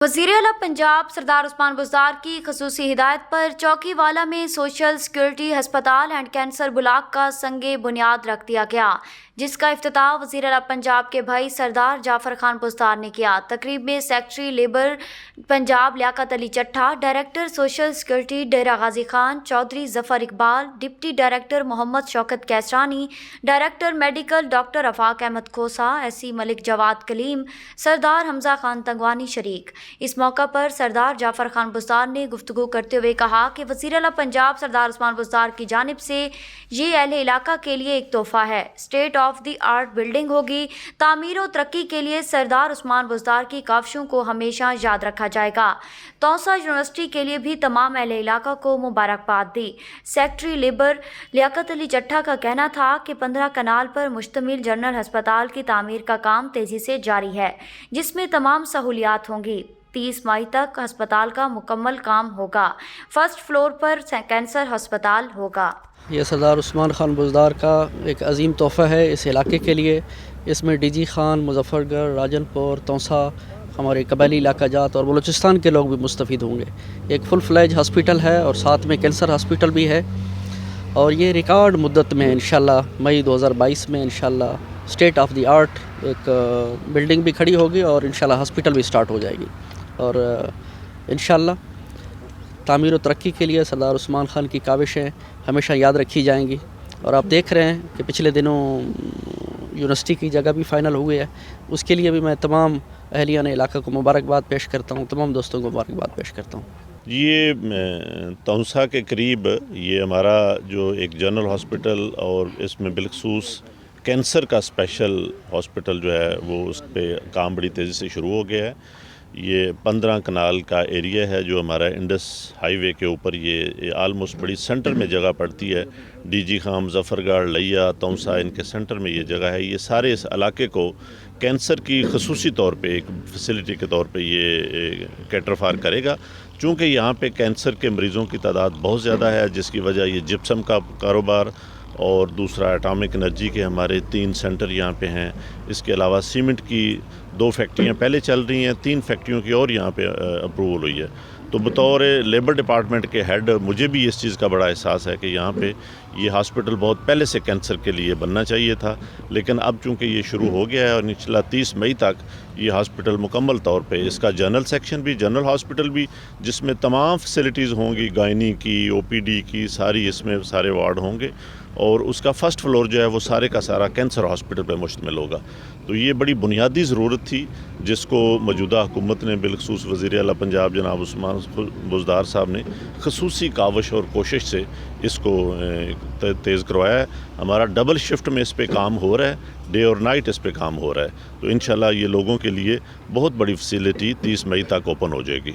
وزیر اعلیٰ پنجاب سردار عثمان بزدار کی خصوصی ہدایت پر چوکی والا میں سوشل سیکورٹی ہسپتال اینڈ کینسر بلاک کا سنگ بنیاد رکھ دیا گیا، جس کا افتتاح وزیر اعلیٰ پنجاب کے بھائی سردار جعفر خان بزدار نے کیا۔ تقریب میں secretary labour Punjab Liaquat Ali چٹھا، director social security Dera Ghazi Khan Chaudhry ظفر اقبال، ڈپٹی ڈائریکٹر محمد شوکت کیسرانی، ڈائریکٹر میڈیکل ڈاکٹر آفاق احمد کھوسہ، ایس ملک جواد کلیم، سردار حمزہ خان تنگوانی شریک۔ اس موقع پر سردار جعفر خان بزدار نے گفتگو کرتے ہوئے کہا کہ وزیر اعلیٰ پنجاب سردار عثمان بزدار کی جانب سے یہ اہل علاقہ کے لیے ایک تحفہ ہے۔ State of the art building ہوگی۔ تعمیر و ترقی کے لیے سردار عثمان بزدار کی کاوشوں کو ہمیشہ یاد رکھا جائے گا۔ تونسہ یونیورسٹی کے لیے بھی تمام اہل علاقہ کو مبارکباد دی۔ سیکرٹری لیبر لیاقت علی چٹھا کا کہنا تھا کہ 15 کنال پر مشتمل جنرل ہسپتال کی تعمیر کا کام تیزی سے جاری ہے، جس میں تمام سہولیات ہوں گی۔ 30 مئی تک ہسپتال کا مکمل کام ہوگا۔ فرسٹ فلور پر کینسر ہسپتال ہوگا۔ یہ سردار عثمان خان بزدار کا ایک عظیم تحفہ ہے اس علاقے کے لیے۔ اس میں ڈی جی خان، مظفر گڑھ، راجن پور، تونسہ، ہمارے قبائلی علاقہ جات اور بلوچستان کے لوگ بھی مستفید ہوں گے۔ ایک فل فلیج ہاسپٹل ہے اور ساتھ میں کینسر ہاسپٹل بھی ہے، اور یہ ریکارڈ مدت میں انشاءاللہ مئی 2022 میں انشاءاللہ اسٹیٹ آف دی آرٹ ایک بلڈنگ بھی کھڑی ہوگی اور انشاءاللہ ہاسپٹل بھی سٹارٹ ہو جائے گی۔ اور انشاءاللہ تعمیر و ترقی کے لیے سردار عثمان خان کی کاوشیں ہمیشہ یاد رکھی جائیں گی۔ اور آپ دیکھ رہے ہیں کہ پچھلے دنوں یونیورسٹی کی جگہ بھی فائنل ہوئی ہے، اس کے لیے بھی میں تمام اہلیان علاقہ کو مبارکباد پیش کرتا ہوں، تمام دوستوں کو مبارکباد پیش کرتا ہوں۔ یہ تونسہ کے قریب یہ ہمارا جو ایک جنرل ہاسپٹل اور اس میں بالخصوص کینسر کا اسپیشل ہاسپٹل جو ہے وہ اس پہ کام بڑی تیزی سے شروع ہو گیا ہے۔ یہ 15 کنال کا ایریا ہے جو ہمارا انڈس ہائی وے کے اوپر یہ آلموسٹ بڑی سینٹر میں جگہ پڑتی ہے۔ ڈی جی خان، مظفر گڑھ، لیا، تونسہ، ان کے سینٹر میں یہ جگہ ہے۔ یہ سارے اس علاقے کو کینسر کی خصوصی طور پہ ایک فیسلٹی کے طور پہ یہ کیٹر فار کرے گا، چونکہ یہاں پہ کینسر کے مریضوں کی تعداد بہت زیادہ ہے، جس کی وجہ یہ جپسم کا کاروبار اور دوسرا اٹامک انرجی کے ہمارے 3 سینٹر یہاں پہ ہیں۔ اس کے علاوہ سیمنٹ کی 2 فیکٹریاں پہلے چل رہی ہیں، 3 فیکٹریوں کی اور یہاں پہ اپروول ہوئی ہے۔ تو بطور لیبر ڈپارٹمنٹ کے ہیڈ مجھے بھی اس چیز کا بڑا احساس ہے کہ یہاں پہ یہ ہاسپٹل بہت پہلے سے کینسر کے لیے بننا چاہیے تھا، لیکن اب چونکہ یہ شروع ہو گیا ہے اور انشاءاللہ 30 مئی تک یہ ہاسپٹل مکمل طور پہ اس کا جنرل سیکشن بھی، جنرل ہاسپٹل بھی، جس میں تمام فیسلٹیز ہوں گی، گائنی کی، او پی ڈی کی، ساری اس میں سارے وارڈ ہوں گے، اور اس کا فرسٹ فلور جو ہے وہ سارے کا سارا کینسر ہاسپٹل پہ مشتمل ہوگا۔ تو یہ بڑی بنیادی ضرورت تھی جس کو موجودہ حکومت نے بالخصوص وزیر اعلیٰ پنجاب جناب عثمان بزدار صاحب نے خصوصی کاوش اور کوشش سے اس کو تیز کروایا ہے۔ ہمارا ڈبل شفٹ میں اس پہ کام ہو رہا ہے، ڈے اور نائٹ اس پہ کام ہو رہا ہے۔ تو انشاءاللہ یہ لوگوں کے لیے بہت بڑی فیسلٹی 30 مئی تک اوپن ہو جائے گی۔